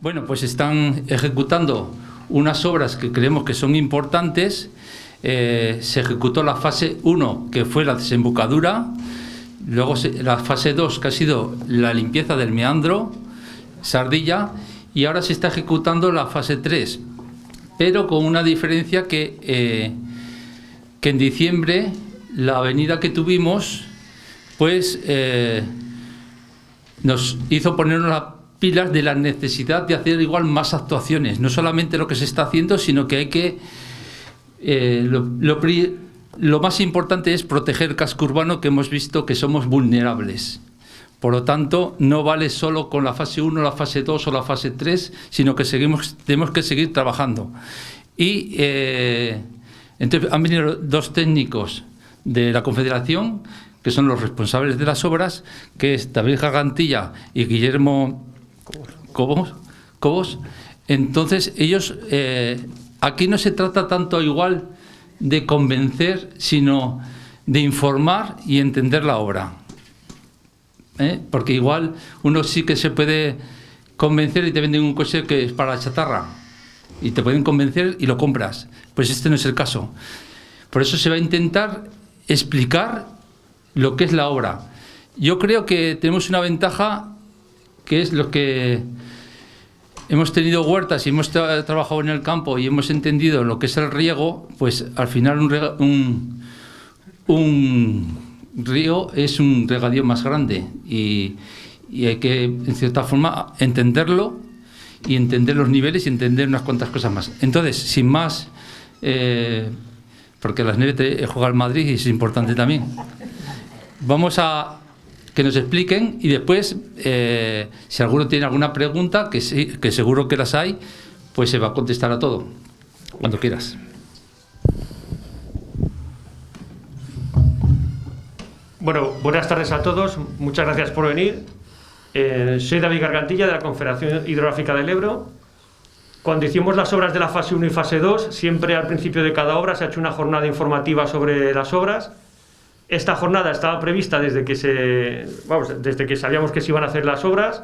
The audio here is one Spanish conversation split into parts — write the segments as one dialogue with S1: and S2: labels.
S1: Bueno, pues están ejecutando unas obras que creemos que son importantes. Se ejecutó la fase 1, que fue la desembocadura, luego la fase 2, que ha sido la limpieza del meandro, Sardilla, y ahora se está ejecutando la fase 3, pero con una diferencia que en diciembre la avenida que tuvimos pues nos hizo ponernos las pilas de la necesidad de hacer igual más actuaciones, no solamente lo que se está haciendo, sino que hay que lo más importante es proteger el casco urbano, que hemos visto que somos vulnerables. Por lo tanto, no vale solo con la fase 1, la fase 2 o la fase 3, sino que tenemos que seguir trabajando. Y entonces han venido dos técnicos de la Confederación, que son los responsables de las obras, que es David Gargantilla y Guillermo Cobos. Entonces, ellos, aquí no se trata tanto igual de convencer, sino de informar y entender la obra. Porque igual uno sí que se puede convencer y te venden un coche que es para la chatarra y te pueden convencer y lo compras. Pues este no es el caso. Por eso se va a intentar explicar lo que es la obra. Yo creo que tenemos una ventaja, que es lo que hemos tenido huertas y hemos trabajado en el campo y hemos entendido lo que es el riego. Pues al final un río es un regadío más grande y hay que, en cierta forma, entenderlo y entender los niveles y entender unas cuantas cosas más. Entonces, sin más, porque las 9 juega el Madrid y es importante también, vamos a que nos expliquen y después, si alguno tiene alguna pregunta, que seguro que las hay, pues se va a contestar a todo, cuando quieras.
S2: Bueno, buenas tardes a todos, muchas gracias por venir. Soy David Gargantilla, de la Confederación Hidrográfica del Ebro. Cuando hicimos las obras de la fase 1 y fase 2, siempre al principio de cada obra se ha hecho una jornada informativa sobre las obras. Esta jornada estaba prevista desde que sabíamos que se iban a hacer las obras.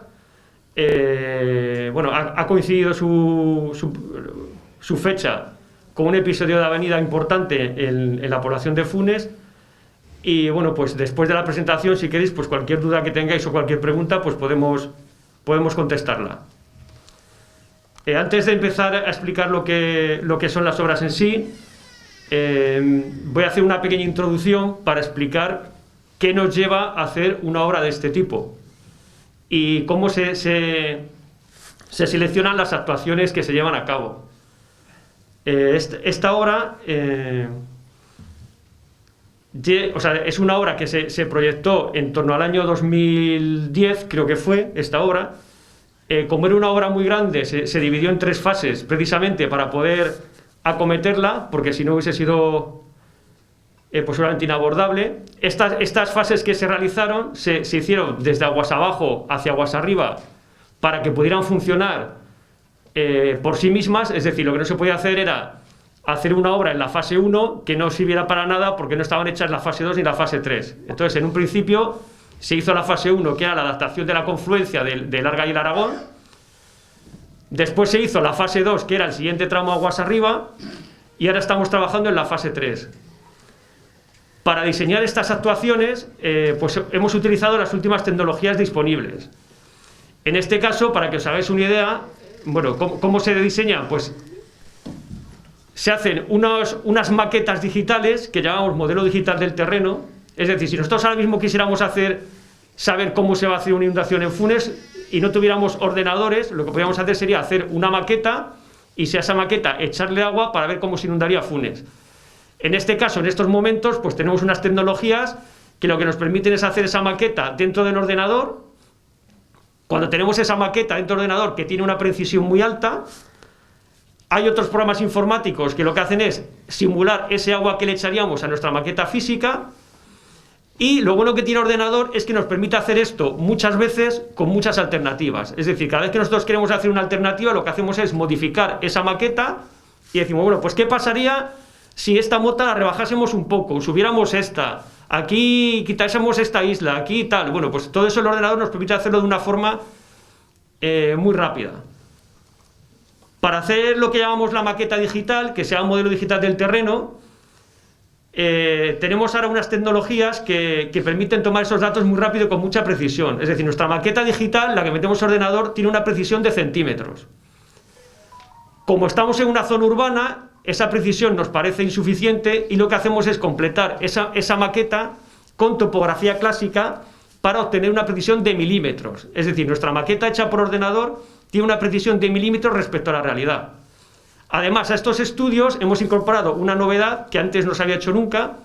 S2: Bueno, ha coincidido su fecha con un episodio de avenida importante en la población de Funes. Y bueno, pues después de la presentación, si queréis, pues cualquier duda que tengáis o cualquier pregunta, pues podemos contestarla. Antes de empezar a explicar lo que son las obras en sí, voy a hacer una pequeña introducción para explicar qué nos lleva a hacer una obra de este tipo y cómo se seleccionan las actuaciones que se llevan a cabo. Esta obra es una obra que se proyectó en torno al año 2010, creo que fue esta obra. Como era una obra muy grande, se dividió en 3 fases, precisamente para poder acometerla, porque si no hubiese sido posiblemente inabordable. Estas fases que se realizaron se hicieron desde aguas abajo hacia aguas arriba para que pudieran funcionar por sí mismas. Es decir, lo que no se podía hacer era hacer una obra en la fase 1 que no sirviera para nada porque no estaban hechas la fase 2 ni la fase 3. Entonces, en un principio se hizo la fase 1, que era la adaptación de la confluencia del Arga y el Aragón. Después se hizo la fase 2, que era el siguiente tramo aguas arriba, y ahora estamos trabajando en la fase 3. Para diseñar estas actuaciones, pues hemos utilizado las últimas tecnologías disponibles. En este caso, para que os hagáis una idea, bueno, ¿cómo se diseña? Pues se hacen unas maquetas digitales que llamamos modelo digital del terreno. Es decir, si nosotros ahora mismo quisiéramos saber cómo se va a hacer una inundación en Funes y no tuviéramos ordenadores, lo que podríamos hacer sería hacer una maqueta y si a esa maqueta echarle agua para ver cómo se inundaría Funes. En este caso, en estos momentos, pues tenemos unas tecnologías que lo que nos permiten es hacer esa maqueta dentro del ordenador. Cuando tenemos esa maqueta dentro del ordenador que tiene una precisión muy alta, hay otros programas informáticos que lo que hacen es simular ese agua que le echaríamos a nuestra maqueta física. Y lo bueno que tiene el ordenador es que nos permite hacer esto muchas veces con muchas alternativas. Es decir, cada vez que nosotros queremos hacer una alternativa, lo que hacemos es modificar esa maqueta y decimos, bueno, pues ¿qué pasaría si esta mota la rebajásemos un poco, subiéramos esta, aquí quitásemos esta isla, aquí tal? Bueno, pues todo eso el ordenador nos permite hacerlo de una forma muy rápida. Para hacer lo que llamamos la maqueta digital, que sea un modelo digital del terreno, tenemos ahora unas tecnologías que permiten tomar esos datos muy rápido y con mucha precisión. Es decir, nuestra maqueta digital, la que metemos en ordenador, tiene una precisión de centímetros. Como estamos en una zona urbana, esa precisión nos parece insuficiente y lo que hacemos es completar esa maqueta con topografía clásica para obtener una precisión de milímetros. Es decir, nuestra maqueta hecha por ordenador tiene una precisión de milímetros respecto a la realidad. Además, a estos estudios hemos incorporado una novedad que antes no se había hecho nunca,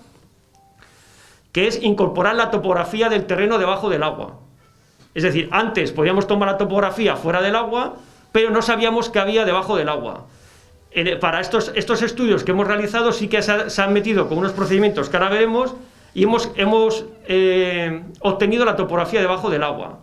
S2: que es incorporar la topografía del terreno debajo del agua. Es decir, antes podíamos tomar la topografía fuera del agua, pero no sabíamos qué había debajo del agua. Para estos estudios que hemos realizado sí que se han metido con unos procedimientos que ahora veremos y hemos obtenido la topografía debajo del agua.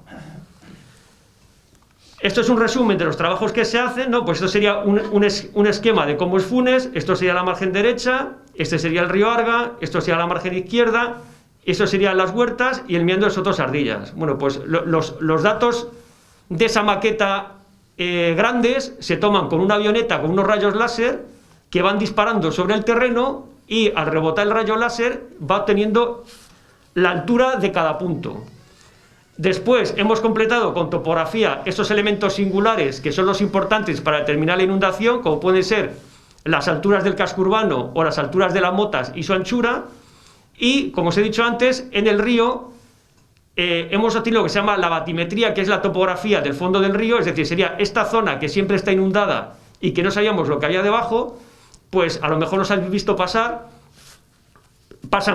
S2: Esto es un resumen de los trabajos que se hacen, ¿no? Pues esto sería un esquema de cómo es Funes, esto sería la margen derecha, este sería el río Arga, esto sería la margen izquierda, esto serían las huertas y el Miendo de Sotos Ardillas. Bueno, pues los datos de esa maqueta grandes se toman con una avioneta con unos rayos láser que van disparando sobre el terreno y al rebotar el rayo láser va obteniendo la altura de cada punto. Después hemos completado con topografía esos elementos singulares que son los importantes para determinar la inundación, como pueden ser las alturas del casco urbano o las alturas de las motas y su anchura. Y, como os he dicho antes, en el río hemos obtenido lo que se llama la batimetría, que es la topografía del fondo del río, es decir, sería esta zona que siempre está inundada y que no sabíamos lo que había debajo, pues a lo mejor nos habéis visto pasan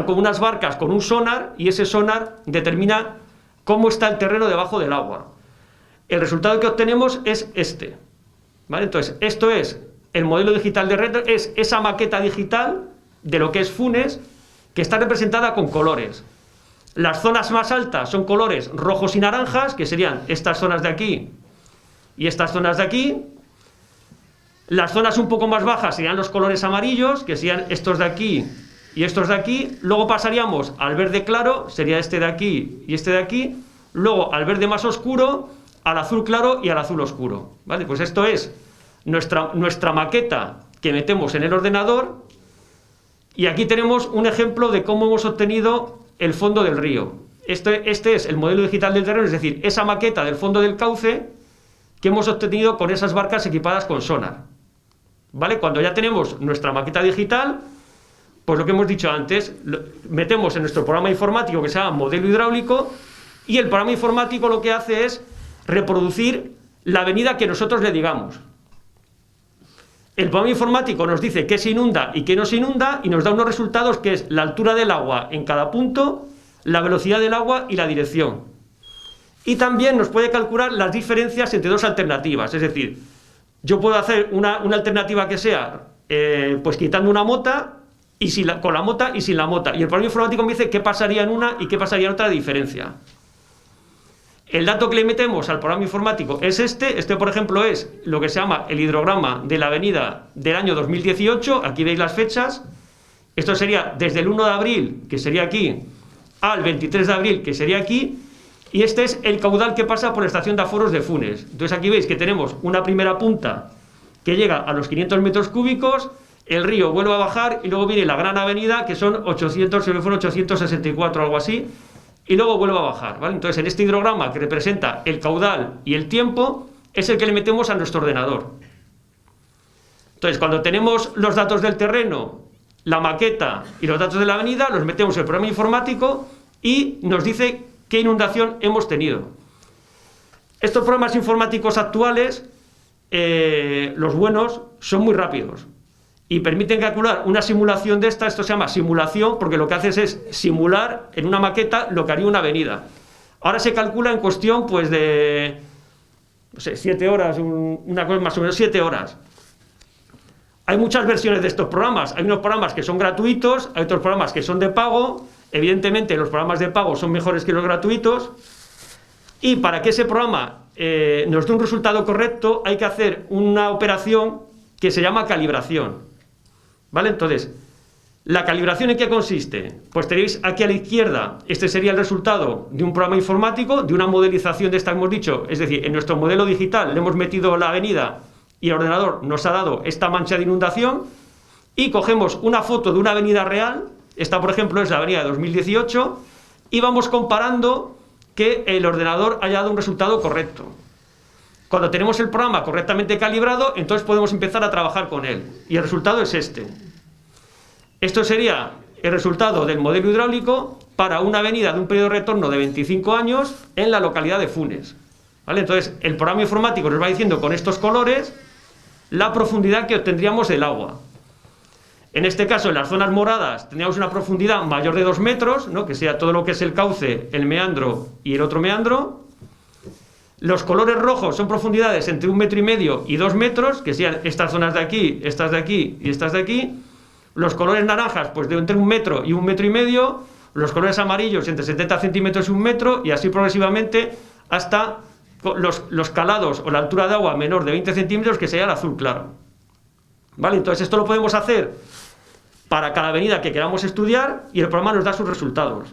S2: con unas barcas con un sonar y ese sonar determina cómo está el terreno debajo del agua. El resultado que obtenemos es este, ¿vale? Entonces, esto es el modelo digital de red, es esa maqueta digital de lo que es Funes, que está representada con colores. Las zonas más altas son colores rojos y naranjas, que serían estas zonas de aquí y estas zonas de aquí. Las zonas un poco más bajas serían los colores amarillos, que serían estos de aquí y estos de aquí. Luego pasaríamos al verde claro, sería este de aquí y este de aquí. Luego al verde más oscuro, al azul claro y al azul oscuro, ¿vale? Pues esto es nuestra maqueta que metemos en el ordenador. Y aquí tenemos un ejemplo de cómo hemos obtenido el fondo del río. Este es el modelo digital del terreno, es decir, esa maqueta del fondo del cauce que hemos obtenido con esas barcas equipadas con sonar, ¿vale? Cuando ya tenemos nuestra maqueta digital, pues lo que hemos dicho antes, metemos en nuestro programa informático que se llama modelo hidráulico y el programa informático lo que hace es reproducir la avenida que nosotros le digamos. El programa informático nos dice qué se inunda y qué no se inunda y nos da unos resultados que es la altura del agua en cada punto, la velocidad del agua y la dirección. Y también nos puede calcular las diferencias entre dos alternativas, es decir, yo puedo hacer una alternativa que sea pues quitando una mota y con la mota y sin la mota, y el programa informático me dice qué pasaría en una y qué pasaría en otra diferencia. El dato que le metemos al programa informático es este por ejemplo es lo que se llama el hidrograma de la avenida del año 2018, aquí veis las fechas, esto sería desde el 1 de abril, que sería aquí, al 23 de abril, que sería aquí, y este es el caudal que pasa por la estación de aforos de Funes. Entonces aquí veis que tenemos una primera punta que llega a los 500 metros cúbicos, el río vuelve a bajar y luego viene la gran avenida que son 864 algo así, y luego vuelve a bajar, ¿vale? Entonces, en este hidrograma que representa el caudal y el tiempo, es el que le metemos a nuestro ordenador. Entonces, cuando tenemos los datos del terreno, la maqueta y los datos de la avenida, los metemos en el programa informático y nos dice qué inundación hemos tenido. Estos programas informáticos actuales, los buenos, son muy rápidos y permiten calcular una simulación de esto se llama simulación, porque lo que haces es simular en una maqueta lo que haría una avenida. Ahora se calcula en cuestión pues de, no sé, 7 horas, una cosa más o menos 7 horas. Hay muchas versiones de estos programas, hay unos programas que son gratuitos, hay otros programas que son de pago, evidentemente los programas de pago son mejores que los gratuitos, y para que ese programa nos dé un resultado correcto hay que hacer una operación que se llama calibración. ¿Vale? Entonces, ¿la calibración en qué consiste? Pues tenéis aquí a la izquierda, este sería el resultado de un programa informático, de una modelización de esta que hemos dicho, es decir, en nuestro modelo digital le hemos metido la avenida y el ordenador nos ha dado esta mancha de inundación, y cogemos una foto de una avenida real, esta por ejemplo es la avenida de 2018, y vamos comparando que el ordenador haya dado un resultado correcto. Cuando tenemos el programa correctamente calibrado, entonces podemos empezar a trabajar con él, y el resultado es este. Esto sería el resultado del modelo hidráulico para una avenida de un periodo de retorno de 25 años en la localidad de Funes. ¿Vale? Entonces, el programa informático nos va diciendo con estos colores la profundidad que obtendríamos del agua. En este caso, en las zonas moradas, tendríamos una profundidad mayor de 2 metros, ¿no? Que sea todo lo que es el cauce, el meandro y el otro meandro. Los colores rojos son profundidades entre 1,5 metros y 2 metros, que sean estas zonas de aquí, estas de aquí y estas de aquí. Los colores naranjas, pues de entre 1 metro y 1,5 metros. Los colores amarillos entre 70 centímetros y 1 metro, y así progresivamente hasta los calados o la altura de agua menor de 20 centímetros, que sería el azul claro. ¿Vale? Entonces esto lo podemos hacer para cada avenida que queramos estudiar, y el programa nos da sus resultados.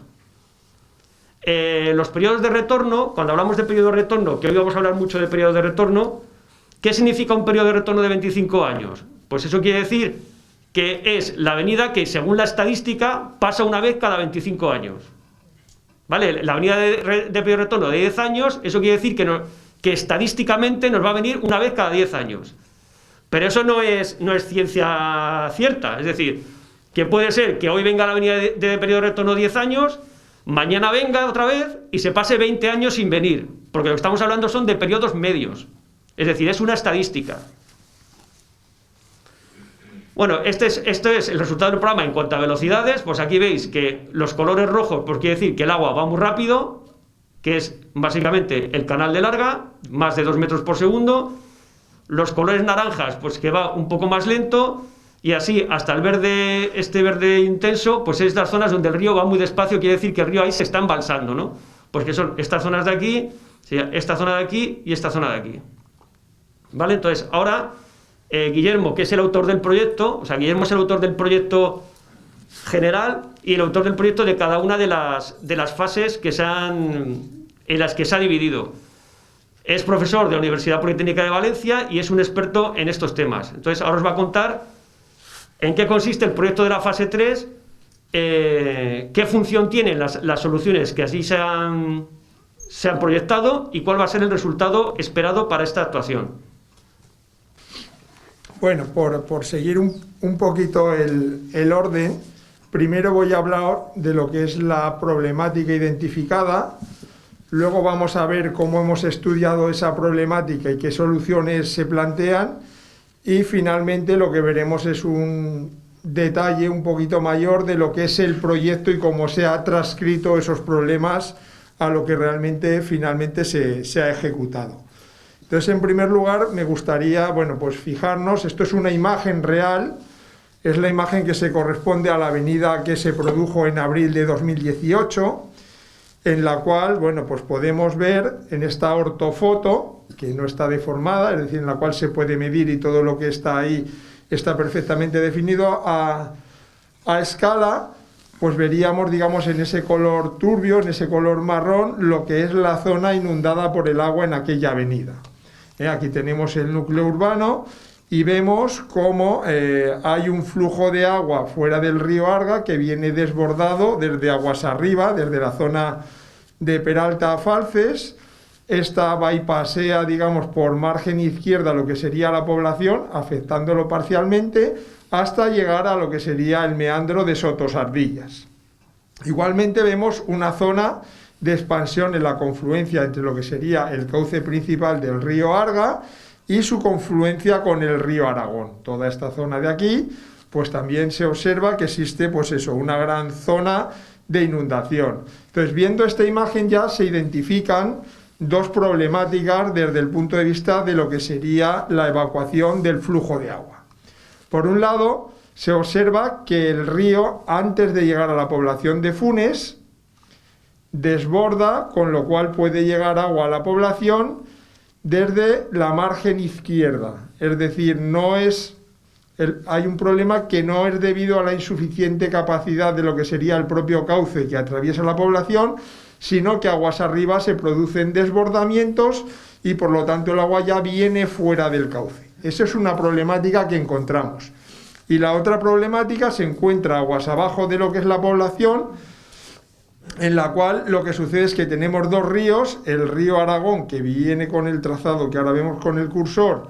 S2: Los periodos de retorno, cuando hablamos de periodo de retorno, que hoy vamos a hablar mucho de periodo de retorno, ¿qué significa un periodo de retorno de 25 años? Pues eso quiere decir que es la avenida que, según la estadística, pasa una vez cada 25 años. ¿Vale? La avenida de periodo de retorno de 10 años, eso quiere decir que estadísticamente nos va a venir una vez cada 10 años. Pero eso no es ciencia cierta, es decir, que puede ser que hoy venga la avenida de periodo de retorno 10 años, mañana venga otra vez y se pase 20 años sin venir, porque lo que estamos hablando son de periodos medios, es decir, es una estadística. Bueno, esto es el resultado del programa en cuanto a velocidades. Pues aquí veis que los colores rojos, pues quiere decir que el agua va muy rápido, que es básicamente el canal de larga, más de 2 metros por segundo. Los colores naranjas, pues que va un poco más lento, y así hasta el verde, este verde intenso, pues es las zonas donde el río va muy despacio, quiere decir que el río ahí se está embalsando, ¿no? Pues que son estas zonas de aquí, esta zona de aquí y esta zona de aquí. ¿Vale? Entonces, ahora, Guillermo, que es el autor del proyecto, o sea, Guillermo es el autor del proyecto general y el autor del proyecto de cada una de las fases en las que se ha dividido. Es profesor de la Universidad Politécnica de Valencia y es un experto en estos temas. Entonces, ahora os va a contar en qué consiste el proyecto de la fase 3, qué función tienen las soluciones que así se han proyectado y cuál va a ser el resultado esperado para esta actuación.
S3: Bueno, por seguir un poquito el orden, primero voy a hablar de lo que es la problemática identificada. Luego vamos a ver cómo hemos estudiado esa problemática y qué soluciones se plantean. Y finalmente lo que veremos es un detalle un poquito mayor de lo que es el proyecto y cómo se ha transcrito esos problemas a lo que realmente finalmente se ha ejecutado. Entonces, en primer lugar, me gustaría, bueno, pues fijarnos, esto es una imagen real, es la imagen que se corresponde a la avenida que se produjo en abril de 2018, en la cual, bueno, pues podemos ver en esta ortofoto, que no está deformada, es decir, en la cual se puede medir y todo lo que está ahí está perfectamente definido a escala, pues veríamos, digamos, en ese color turbio, en ese color marrón, lo que es la zona inundada por el agua en aquella avenida. Aquí tenemos el núcleo urbano y vemos cómo hay un flujo de agua fuera del río Arga que viene desbordado desde aguas arriba, desde la zona de Peralta a Falces. Esta bypasea, digamos, por margen izquierda lo que sería la población, afectándolo parcialmente, hasta llegar a lo que sería el meandro de Sotosardillas. Igualmente vemos una zona de expansión en la confluencia entre lo que sería el cauce principal del río Arga y su confluencia con el río Aragón. Toda esta zona de aquí, pues también se observa que existe, pues eso, una gran zona de inundación. Entonces, viendo esta imagen ya se identifican dos problemáticas desde el punto de vista de lo que sería la evacuación del flujo de agua. Por un lado, se observa que el río, antes de llegar a la población de Funes, desborda, con lo cual puede llegar agua a la población desde la margen izquierda. Es decir, hay un problema que no es debido a la insuficiente capacidad de lo que sería el propio cauce que atraviesa la población, sino que aguas arriba se producen desbordamientos y por lo tanto el agua ya viene fuera del cauce. Esa es una problemática que encontramos. Y la otra problemática se encuentra aguas abajo de lo que es la población, en la cual lo que sucede es que tenemos dos ríos, el río Aragón, que viene con el trazado que ahora vemos con el cursor,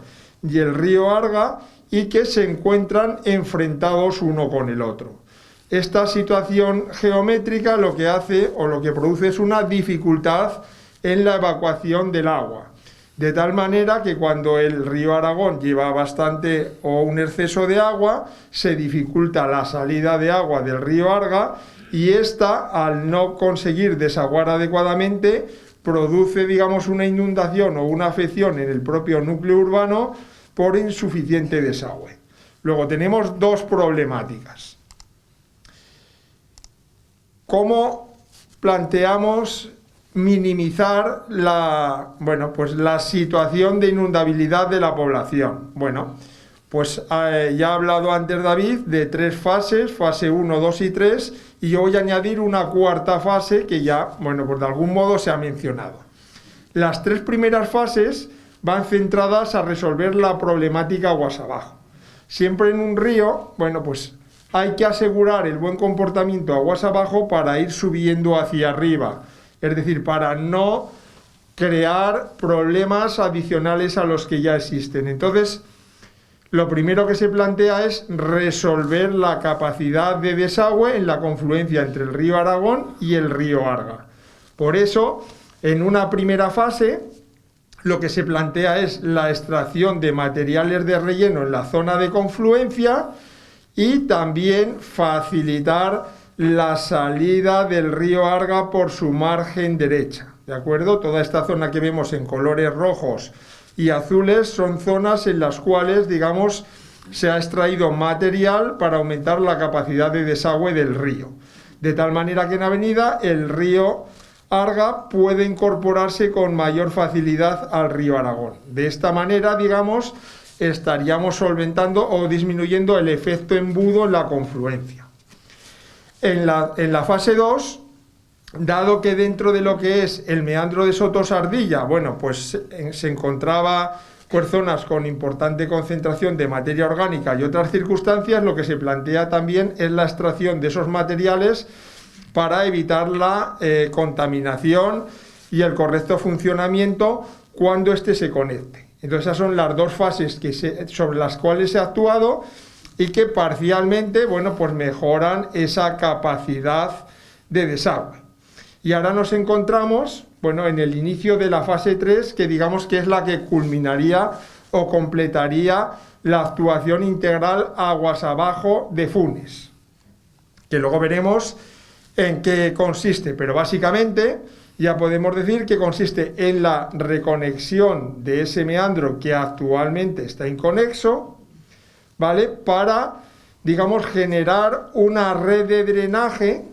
S3: y el río Arga, y que se encuentran enfrentados uno con el otro. Esta situación geométrica lo que hace o lo que produce es una dificultad en la evacuación del agua. De tal manera que cuando el río Aragón lleva bastante o un exceso de agua, se dificulta la salida de agua del río Arga y esta, al no conseguir desaguar adecuadamente, produce, digamos, una inundación o una afección en el propio núcleo urbano por insuficiente desagüe. Luego tenemos dos problemáticas. ¿Cómo planteamos minimizar la situación de inundabilidad de la población? Bueno, pues ya ha hablado antes David de tres fases, fase 1, 2 y 3, y yo voy a añadir una cuarta fase que ya, bueno, pues de algún modo se ha mencionado. Las tres primeras fases van centradas a resolver la problemática aguas abajo. Siempre en un río, bueno, pues hay que asegurar el buen comportamiento aguas abajo para ir subiendo hacia arriba. Es decir, para no crear problemas adicionales a los que ya existen. Entonces, lo primero que se plantea es resolver la capacidad de desagüe en la confluencia entre el río Aragón y el río Arga. Por eso, en una primera fase, lo que se plantea es la extracción de materiales de relleno en la zona de confluencia y también facilitar la salida del río Arga por su margen derecha, ¿de acuerdo? Toda esta zona que vemos en colores rojos y azules son zonas en las cuales, digamos, se ha extraído material para aumentar la capacidad de desagüe del río. De tal manera que en avenida el río Arga puede incorporarse con mayor facilidad al río Aragón. De esta manera, digamos, estaríamos solventando o disminuyendo el efecto embudo en la confluencia. En la fase 2, dado que dentro de lo que es el meandro de Sotosardilla, bueno, pues se encontraba pues zonas con importante concentración de materia orgánica y otras circunstancias, lo que se plantea también es la extracción de esos materiales para evitar la contaminación y el correcto funcionamiento cuando éste se conecte. Entonces esas son las dos fases sobre las cuales se ha actuado y que parcialmente, bueno, pues mejoran esa capacidad de desagüe. Y ahora nos encontramos, bueno, en el inicio de la fase 3, que digamos que es la que culminaría o completaría la actuación integral aguas abajo de Funes, que luego veremos en qué consiste, pero básicamente ya podemos decir que consiste en la reconexión de ese meandro que actualmente está inconexo, ¿vale? Para, digamos, generar una red de drenaje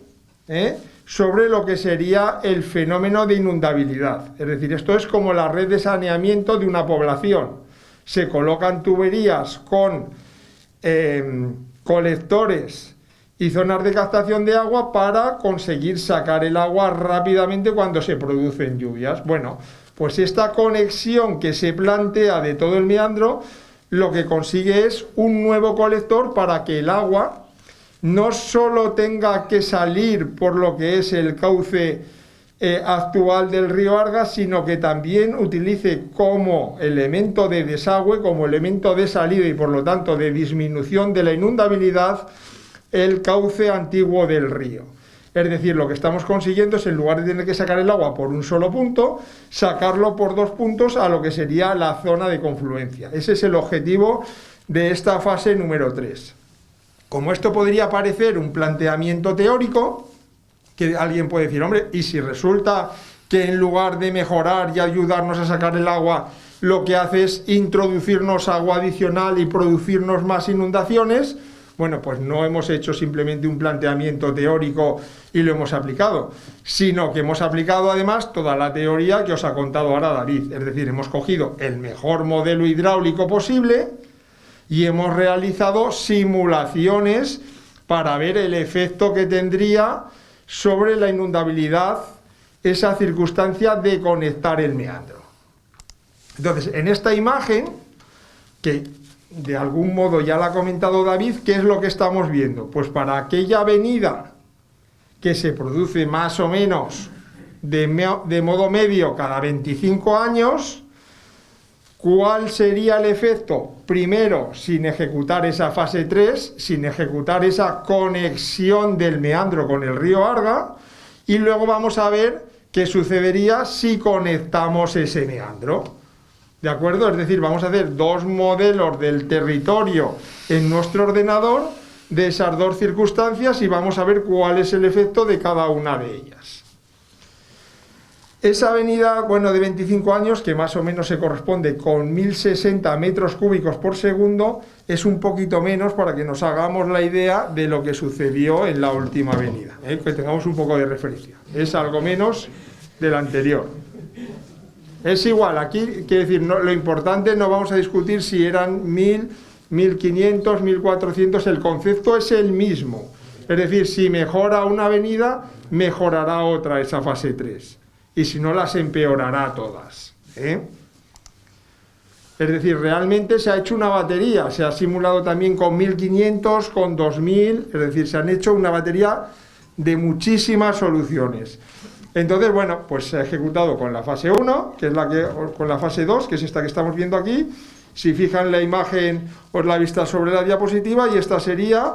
S3: sobre lo que sería el fenómeno de inundabilidad. Es decir, esto es como la red de saneamiento de una población. Se colocan tuberías con colectores y zonas de captación de agua para conseguir sacar el agua rápidamente cuando se producen lluvias. Bueno, pues esta conexión que se plantea de todo el meandro, lo que consigue es un nuevo colector para que el agua no solo tenga que salir por lo que es el cauce actual del río Arga, sino que también utilice como elemento de desagüe, como elemento de salida y por lo tanto de disminución de la inundabilidad, el cauce antiguo del río. Es decir, lo que estamos consiguiendo es, en lugar de tener que sacar el agua por un solo punto, sacarlo por dos puntos a lo que sería la zona de confluencia. Ese es el objetivo de esta fase número 3. Como esto podría parecer un planteamiento teórico, que alguien puede decir, hombre, ¿y si resulta que en lugar de mejorar y ayudarnos a sacar el agua, lo que hace es introducirnos agua adicional y producirnos más inundaciones? Bueno, pues no hemos hecho simplemente un planteamiento teórico y lo hemos aplicado, sino que hemos aplicado además toda la teoría que os ha contado ahora David. Es decir, hemos cogido el mejor modelo hidráulico posible y hemos realizado simulaciones para ver el efecto que tendría sobre la inundabilidad esa circunstancia de conectar el meandro. Entonces, en esta imagen que de algún modo ya la ha comentado David. ¿Qué es lo que estamos viendo? Pues para aquella avenida que se produce más o menos de modo medio cada 25 años, ¿cuál sería el efecto? Primero, sin ejecutar esa fase 3, sin ejecutar esa conexión del meandro con el río Arga, y luego vamos a ver qué sucedería si conectamos ese meandro. ¿De acuerdo? Es decir, vamos a hacer dos modelos del territorio en nuestro ordenador de esas dos circunstancias y vamos a ver cuál es el efecto de cada una de ellas. Esa avenida, de 25 años, que más o menos se corresponde con 1060 metros cúbicos por segundo, es un poquito menos para que nos hagamos la idea de lo que sucedió en la última avenida, que tengamos un poco de referencia. Es algo menos de la anterior. Es igual, aquí, quiere decir, lo importante, no vamos a discutir si eran 1000, 1500, 1400, el concepto es el mismo. Es decir, si mejora una avenida, mejorará otra esa fase 3. Y si no, las empeorará todas. Es decir, realmente se ha hecho una batería, se ha simulado también con 1500, con 2000, es decir, se han hecho una batería de muchísimas soluciones. Entonces, pues se ha ejecutado con la fase 1, que es con la fase 2, que es esta que estamos viendo aquí. Si fijan la imagen, os la he visto sobre la diapositiva, y esta sería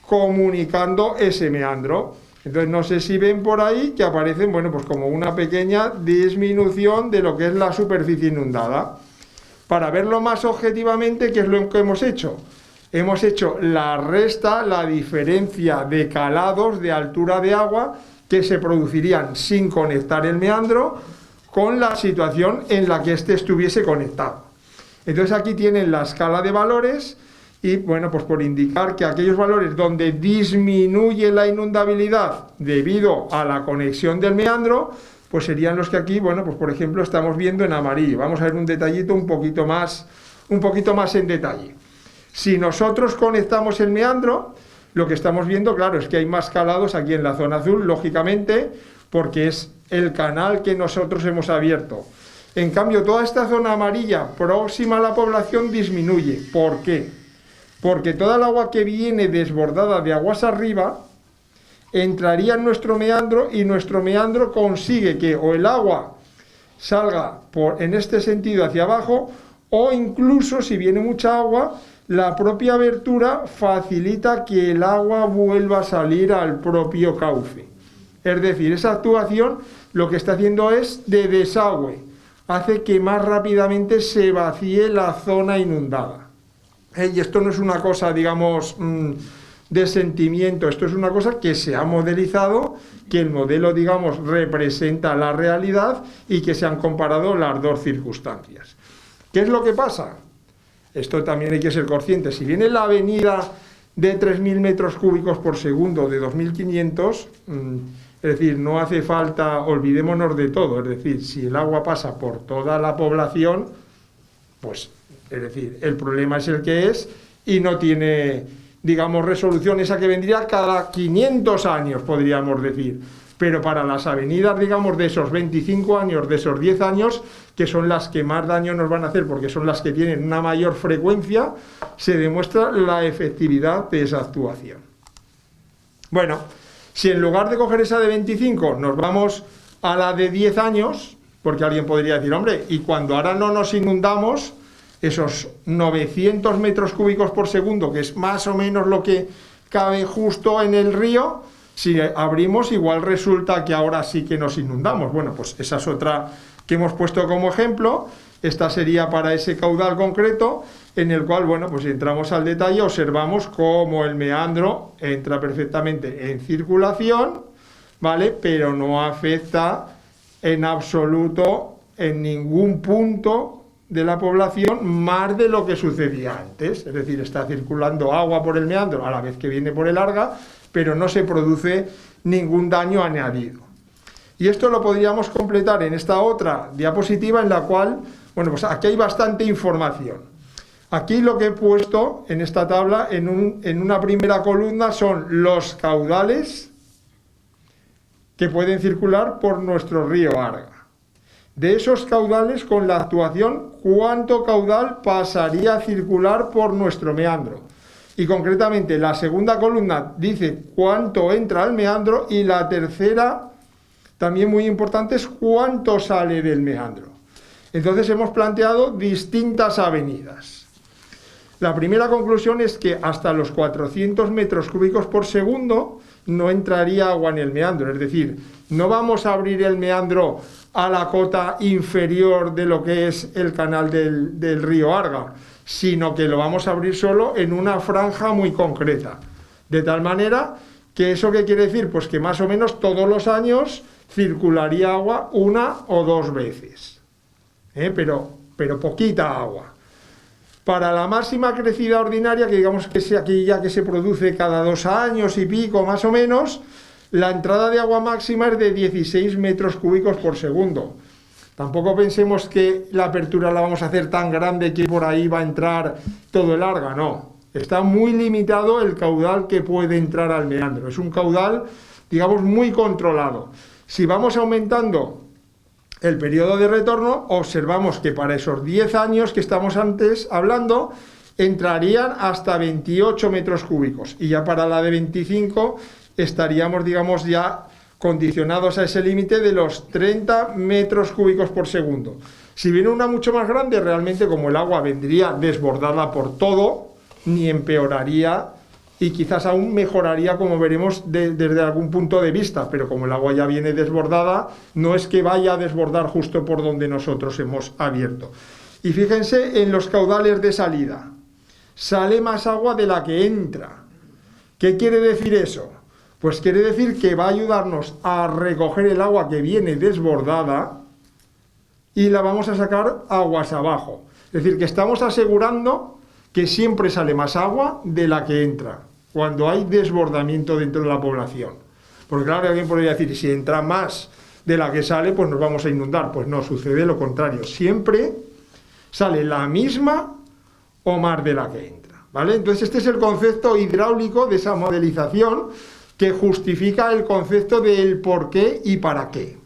S3: comunicando ese meandro. Entonces, no sé si ven por ahí que aparecen, pues como una pequeña disminución de lo que es la superficie inundada. Para verlo más objetivamente, ¿qué es lo que hemos hecho? Hemos hecho la resta, la diferencia de calados de altura de agua que se producirían sin conectar el meandro con la situación en la que éste estuviese conectado. Entonces aquí tienen la escala de valores y, pues por indicar que aquellos valores donde disminuye la inundabilidad debido a la conexión del meandro, pues serían los que aquí, pues por ejemplo, estamos viendo en amarillo. Vamos a ver un detallito un poquito más en detalle. Si nosotros conectamos el meandro, lo que estamos viendo, claro, es que hay más calados aquí en la zona azul, lógicamente, porque es el canal que nosotros hemos abierto. En cambio, toda esta zona amarilla próxima a la población disminuye. ¿Por qué? Porque toda el agua que viene desbordada de aguas arriba entraría en nuestro meandro y nuestro meandro consigue que o el agua salga en este sentido hacia abajo, o incluso si viene mucha agua, la propia abertura facilita que el agua vuelva a salir al propio cauce. Es decir, esa actuación lo que está haciendo es de desagüe, hace que más rápidamente se vacíe la zona inundada. Y esto no es una cosa, digamos, de sentimiento, esto es una cosa que se ha modelizado, que el modelo, digamos, representa la realidad y que se han comparado las dos circunstancias. ¿Qué es lo que pasa? Esto también hay que ser consciente. Si viene la avenida de 3.000 metros cúbicos por segundo de 2.500, es decir, no hace falta, olvidémonos de todo, es decir, si el agua pasa por toda la población, pues, es decir, el problema es el que es y no tiene, digamos, resolución esa que vendría cada 500 años, podríamos decir. Pero para las avenidas, digamos, de esos 25 años, de esos 10 años, que son las que más daño nos van a hacer porque son las que tienen una mayor frecuencia, se demuestra la efectividad de esa actuación. Bueno, si en lugar de coger esa de 25 nos vamos a la de 10 años, porque alguien podría decir, hombre, y cuando ahora no nos inundamos, esos 900 metros cúbicos por segundo, que es más o menos lo que cabe justo en el río, si abrimos, igual resulta que ahora sí que nos inundamos. Bueno, pues esa es otra que hemos puesto como ejemplo. Esta sería para ese caudal concreto, en el cual, pues si entramos al detalle, observamos cómo el meandro entra perfectamente en circulación, ¿vale? Pero no afecta en absoluto en ningún punto de la población más de lo que sucedía antes. Es decir, está circulando agua por el meandro a la vez que viene por el Arga, pero no se produce ningún daño añadido. Y esto lo podríamos completar en esta otra diapositiva en la cual, pues aquí hay bastante información. Aquí lo que he puesto en esta tabla, en una primera columna, son los caudales que pueden circular por nuestro río Arga. De esos caudales, con la actuación, ¿cuánto caudal pasaría a circular por nuestro meandro? Y concretamente, la segunda columna dice cuánto entra al meandro y la tercera, también muy importante, es cuánto sale del meandro. Entonces hemos planteado distintas avenidas. La primera conclusión es que hasta los 400 metros cúbicos por segundo no entraría agua en el meandro, es decir, no vamos a abrir el meandro a la cota inferior de lo que es el canal del río Arga, sino que lo vamos a abrir solo en una franja muy concreta. De tal manera que ¿eso qué quiere decir? Pues que más o menos todos los años circularía agua una o dos veces, pero poquita agua. Para la máxima crecida ordinaria, que digamos que es aquí ya que se produce cada 2 años y pico más o menos, la entrada de agua máxima es de 16 metros cúbicos por segundo. Tampoco pensemos que la apertura la vamos a hacer tan grande que por ahí va a entrar todo el Arga, no. Está muy limitado el caudal que puede entrar al meandro. Es un caudal, digamos, muy controlado. Si vamos aumentando el periodo de retorno, observamos que para esos 10 años que estamos antes hablando, entrarían hasta 28 metros cúbicos. Y ya para la de 25 estaríamos, digamos, ya condicionados a ese límite de los 30 metros cúbicos por segundo. Si viene una mucho más grande, realmente como el agua vendría desbordada por todo, ni empeoraría y quizás aún mejoraría, como veremos, desde algún punto de vista, pero como el agua ya viene desbordada, no es que vaya a desbordar justo por donde nosotros hemos abierto. Y fíjense en los caudales de salida. Sale más agua de la que entra. ¿Qué quiere decir eso? Pues quiere decir que va a ayudarnos a recoger el agua que viene desbordada y la vamos a sacar aguas abajo. Es decir, que estamos asegurando que siempre sale más agua de la que entra, cuando hay desbordamiento dentro de la población. Porque claro, alguien podría decir, si entra más de la que sale, pues nos vamos a inundar. Pues no, sucede lo contrario. Siempre sale la misma o más de la que entra, ¿vale? Entonces este es el concepto hidráulico de esa modelización que justifica el concepto del por qué y para qué.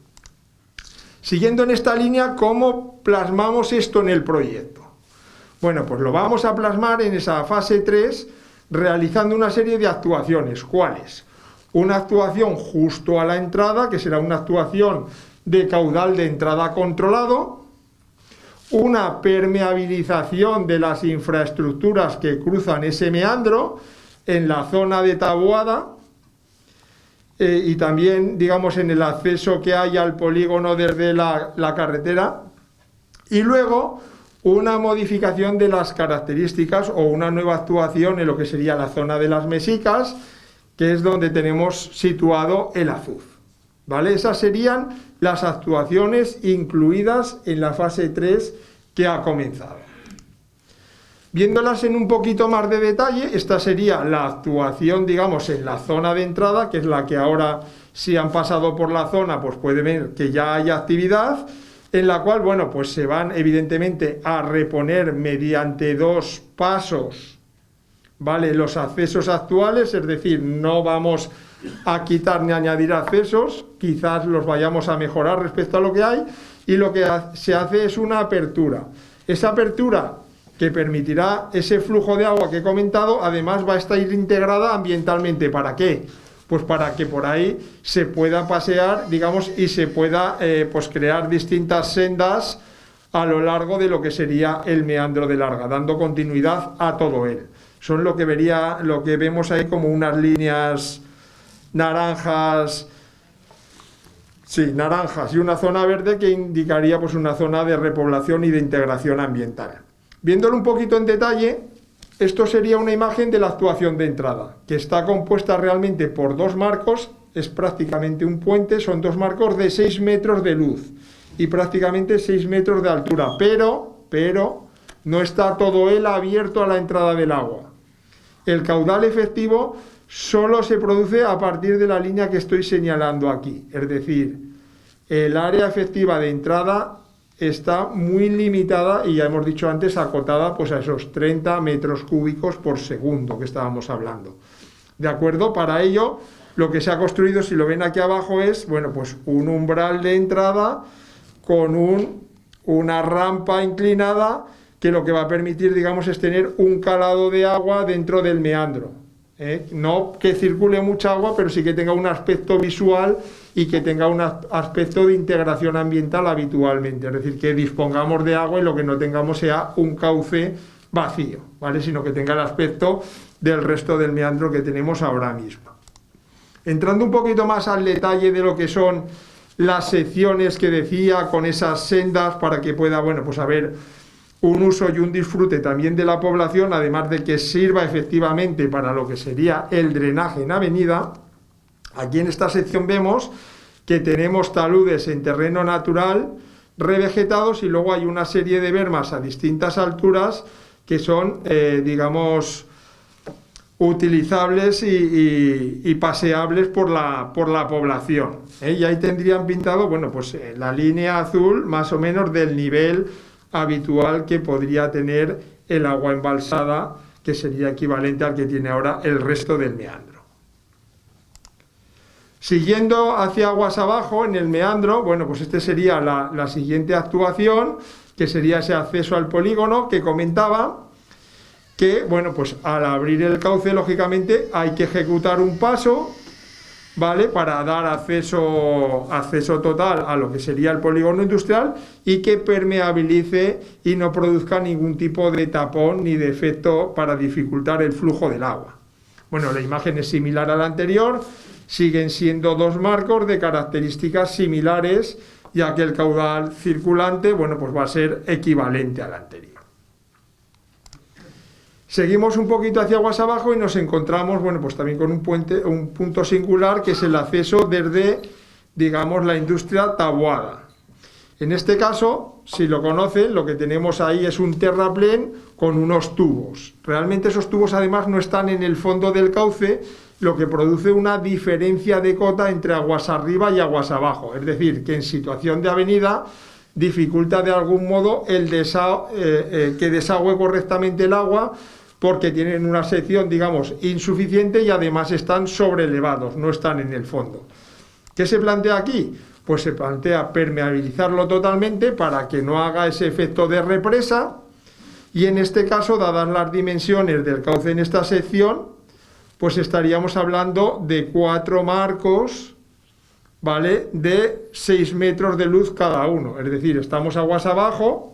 S3: Siguiendo en esta línea, ¿cómo plasmamos esto en el proyecto? Bueno, pues lo vamos a plasmar en esa fase 3 realizando una serie de actuaciones. ¿Cuáles? Una actuación justo a la entrada, que será una actuación de caudal de entrada controlado, una permeabilización de las infraestructuras que cruzan ese meandro en la zona de tabuada, y también, digamos, en el acceso que hay al polígono desde la carretera, y luego una modificación de las características o una nueva actuación en lo que sería la zona de las mesicas, que es donde tenemos situado el azuz, ¿vale? Esas serían las actuaciones incluidas en la fase 3 que ha comenzado. Viéndolas en un poquito más de detalle, esta sería la actuación, digamos, en la zona de entrada, que es la que ahora, si han pasado por la zona, pues puede ver que ya hay actividad, en la cual, bueno, pues se van evidentemente a reponer mediante 2 pasos, ¿vale?, los accesos actuales, es decir, no vamos a quitar ni añadir accesos, quizás los vayamos a mejorar respecto a lo que hay, y lo que se hace es una apertura. Esa apertura que permitirá ese flujo de agua que he comentado, además va a estar integrada ambientalmente. ¿Para qué? Pues para que por ahí se pueda pasear, digamos, y se pueda pues crear distintas sendas a lo largo de lo que sería el meandro del Arga, dando continuidad a todo él. Son lo que vemos ahí como unas líneas naranjas, sí, naranjas, y una zona verde que indicaría pues una zona de repoblación y de integración ambiental. Viéndolo un poquito en detalle, esto sería una imagen de la actuación de entrada, que está compuesta realmente por 2 marcos, es prácticamente un puente, son 2 marcos de 6 metros de luz y prácticamente 6 metros de altura, pero no está todo él abierto a la entrada del agua. El caudal efectivo solo se produce a partir de la línea que estoy señalando aquí, es decir, el área efectiva de entrada está muy limitada y ya hemos dicho antes acotada pues a esos 30 metros cúbicos por segundo que estábamos hablando. ¿De acuerdo? Para ello, lo que se ha construido, si lo ven aquí abajo, es, bueno, pues un umbral de entrada con una rampa inclinada que lo que va a permitir, digamos, es tener un calado de agua dentro del meandro. No que circule mucha agua, pero sí que tenga un aspecto visual y que tenga un aspecto de integración ambiental habitualmente. Es decir, que dispongamos de agua y lo que no tengamos sea un cauce vacío, ¿vale? Sino que tenga el aspecto del resto del meandro que tenemos ahora mismo. Entrando un poquito más al detalle de lo que son las secciones que decía, con esas sendas, para que pueda, bueno, pues haber un uso y un disfrute también de la población, además de que sirva efectivamente para lo que sería el drenaje en avenida. Aquí en esta sección vemos que tenemos taludes en terreno natural, revegetados, y luego hay una serie de bermas a distintas alturas que son, digamos, utilizables y paseables por la población. Y ahí tendrían pintado, bueno, pues la línea azul más o menos del nivel habitual que podría tener el agua embalsada, que sería equivalente al que tiene ahora el resto del meandro. Siguiendo hacia aguas abajo, en el meandro, bueno, pues este sería la siguiente actuación, que sería ese acceso al polígono que comentaba, que, bueno, pues al abrir el cauce, lógicamente, hay que ejecutar un paso, ¿vale?, para dar acceso total a lo que sería el polígono industrial y que permeabilice y no produzca ningún tipo de tapón ni de efecto para dificultar el flujo del agua. Bueno, la imagen es similar a la anterior, siguen siendo dos marcos de características similares, ya que el caudal circulante, bueno, pues va a ser equivalente al anterior. Seguimos un poquito hacia aguas abajo y nos encontramos, bueno, pues también con un punto singular, que es el acceso desde, digamos, la industria Taboada. En este caso, si lo conocen, lo que tenemos ahí es un terraplén con unos tubos. Realmente esos tubos además no están en el fondo del cauce, lo que produce una diferencia de cota entre aguas arriba y aguas abajo. Es decir, que en situación de avenida dificulta de algún modo que desagüe correctamente el agua, porque tienen una sección, digamos, insuficiente y además están sobrelevados, no están en el fondo. ¿Qué se plantea aquí? Pues se plantea permeabilizarlo totalmente para que no haga ese efecto de represa, y en este caso, dadas las dimensiones del cauce en esta sección, pues estaríamos hablando de 4 marcos, ¿vale?, de 6 metros de luz cada uno. Es decir, estamos aguas abajo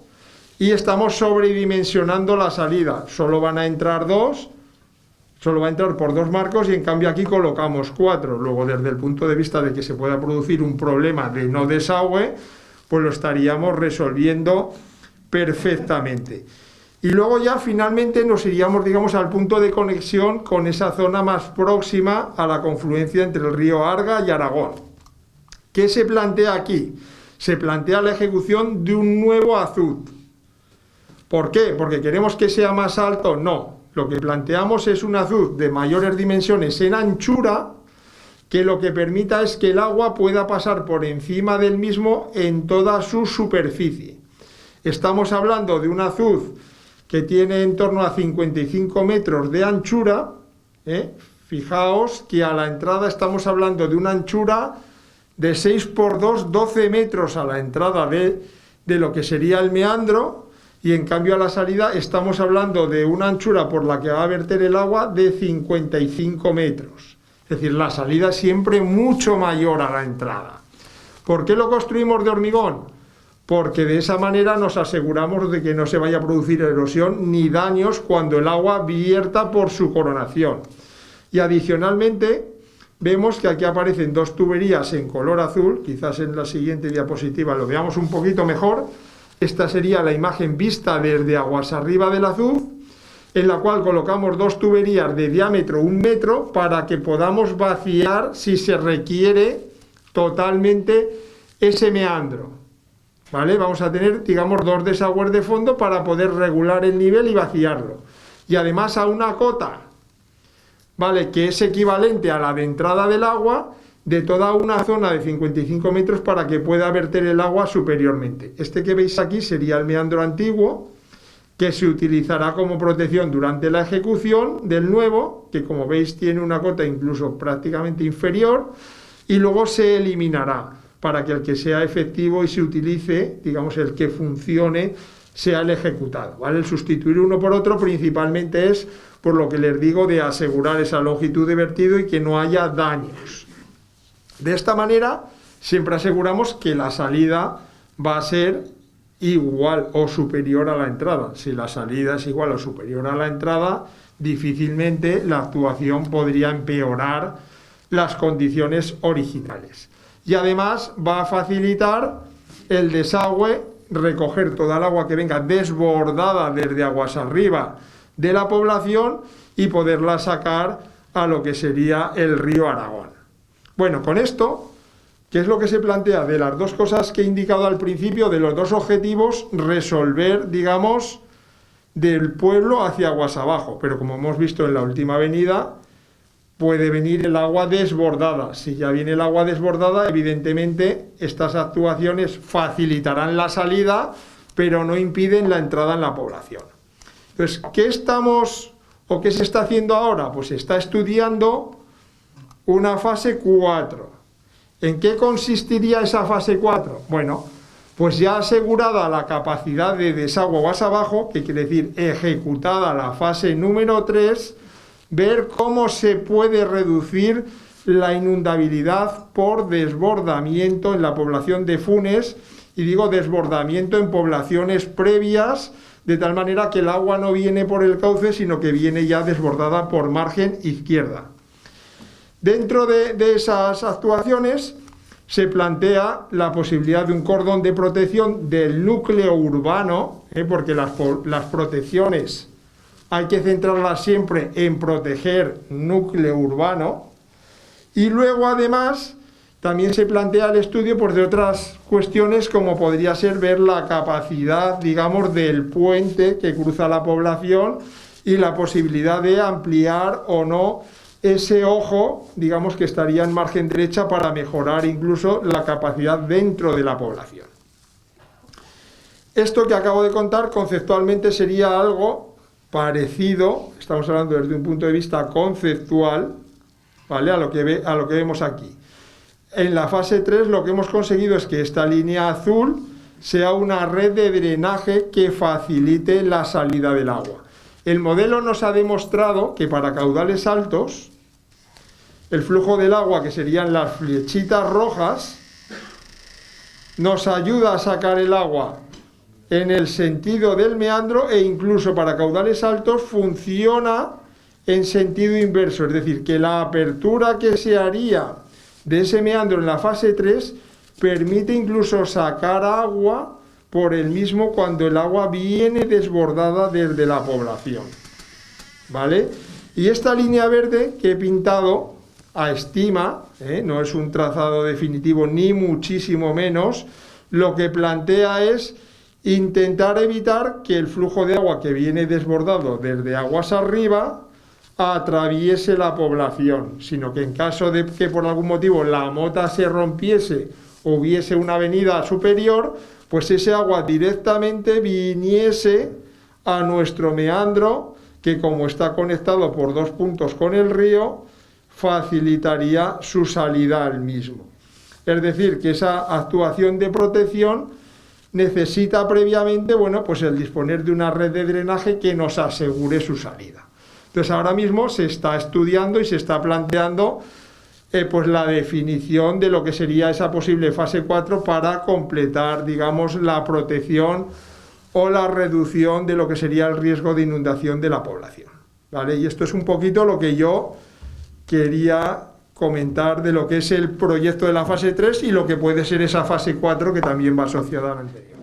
S3: y estamos sobredimensionando la salida. Solo van a entrar 2, solo va a entrar por 2 marcos, y en cambio aquí colocamos 4. Luego, desde el punto de vista de que se pueda producir un problema de no desagüe, pues lo estaríamos resolviendo perfectamente. Y luego ya finalmente nos iríamos, digamos, al punto de conexión con esa zona más próxima a la confluencia entre el río Arga y Aragón. ¿Qué se plantea aquí? Se plantea la ejecución de un nuevo azud. ¿Por qué? ¿Porque queremos que sea más alto? No. Lo que planteamos es un azud de mayores dimensiones en anchura, que lo que permita es que el agua pueda pasar por encima del mismo en toda su superficie. Estamos hablando de un azud que tiene en torno a 55 metros de anchura. Fijaos que a la entrada estamos hablando de una anchura de 6 por 2, 12 metros a la entrada de lo que sería el meandro, y en cambio a la salida estamos hablando de una anchura por la que va a verter el agua de 55 metros. Es decir, la salida es siempre mucho mayor a la entrada. ¿Por qué lo construimos de hormigón? Porque de esa manera nos aseguramos de que no se vaya a producir erosión ni daños cuando el agua vierta por su coronación. Y adicionalmente vemos que aquí aparecen 2 tuberías en color azul, quizás en la siguiente diapositiva lo veamos un poquito mejor. Esta sería la imagen vista desde aguas arriba del azud, en la cual colocamos 2 tuberías de diámetro 1 metro para que podamos vaciar, si se requiere, totalmente ese meandro. ¿Vale? Vamos a tener, digamos, 2 desagües de fondo para poder regular el nivel y vaciarlo. Y además a una cota, ¿vale?, que es equivalente a la de entrada del agua, de toda una zona de 55 metros para que pueda verter el agua superiormente. Este que veis aquí sería el meandro antiguo, que se utilizará como protección durante la ejecución del nuevo, que como veis tiene una cota incluso prácticamente inferior, y luego se eliminará. para que el que sea efectivo y se utilice, digamos, el que funcione, sea el ejecutado, ¿vale? El sustituir uno por otro principalmente es, por lo que les digo, de asegurar esa longitud de vertido y que no haya daños. De esta manera, siempre aseguramos que la salida va a ser igual o superior a la entrada. Si la salida es igual o superior a la entrada, difícilmente la actuación podría empeorar las condiciones originales. Y además va a facilitar el desagüe, recoger toda el agua que venga desbordada desde aguas arriba de la población y poderla sacar a lo que sería el río Aragón. Bueno, con esto, ¿qué es lo que se plantea? De las dos cosas que he indicado al principio, de los dos objetivos, resolver, digamos, del pueblo hacia aguas abajo. Pero como hemos visto en la última avenida, puede venir el agua desbordada. Si ya viene el agua desbordada, evidentemente estas actuaciones facilitarán la salida, pero no impiden la entrada en la población. Entonces, ¿qué estamos o qué se está haciendo ahora? Pues se está estudiando una fase 4. ¿En qué consistiría esa fase 4? Bueno, pues ya asegurada la capacidad de desagüe aguas abajo, que quiere decir ejecutada la fase número 3, ver cómo se puede reducir la inundabilidad por desbordamiento en la población de Funes, y digo desbordamiento en poblaciones previas, de tal manera que el agua no viene por el cauce, sino que viene ya desbordada por margen izquierda. Dentro de esas actuaciones se plantea la posibilidad de un cordón de protección del núcleo urbano, porque las protecciones hay que centrarlas siempre en proteger núcleo urbano, y luego además también se plantea el estudio pues, de otras cuestiones como podría ser ver la capacidad, digamos, del puente que cruza la población y la posibilidad de ampliar o no ese ojo, digamos, que estaría en margen derecha para mejorar incluso la capacidad dentro de la población. Esto que acabo de contar conceptualmente sería algo parecido, estamos hablando desde un punto de vista conceptual, ¿vale? a lo que vemos aquí. En la fase 3 lo que hemos conseguido es que esta línea azul sea una red de drenaje que facilite la salida del agua. El modelo nos ha demostrado que para caudales altos, el flujo del agua, que serían las flechitas rojas, nos ayuda a sacar el agua en el sentido del meandro, e incluso para caudales altos funciona en sentido inverso, es decir, que la apertura que se haría de ese meandro en la fase 3 permite incluso sacar agua por el mismo cuando el agua viene desbordada desde la población, ¿vale? Y esta línea verde que he pintado a estima, no es un trazado definitivo ni muchísimo menos, lo que plantea es intentar evitar que el flujo de agua que viene desbordado desde aguas arriba atraviese la población, sino que en caso de que por algún motivo la mota se rompiese o hubiese una avenida superior, pues ese agua directamente viniese a nuestro meandro, que como está conectado por dos puntos con el río, facilitaría su salida al mismo. Es decir, que esa actuación de protección necesita previamente, bueno, pues el disponer de una red de drenaje que nos asegure su salida. Entonces ahora mismo se está estudiando y se está planteando pues la definición de lo que sería esa posible fase 4 para completar, digamos, la protección o la reducción de lo que sería el riesgo de inundación de la población, ¿vale? Y esto es un poquito lo que yo quería comentar de lo que es el proyecto de la fase 3 y lo que puede ser esa fase 4 que también va asociada a la anterior.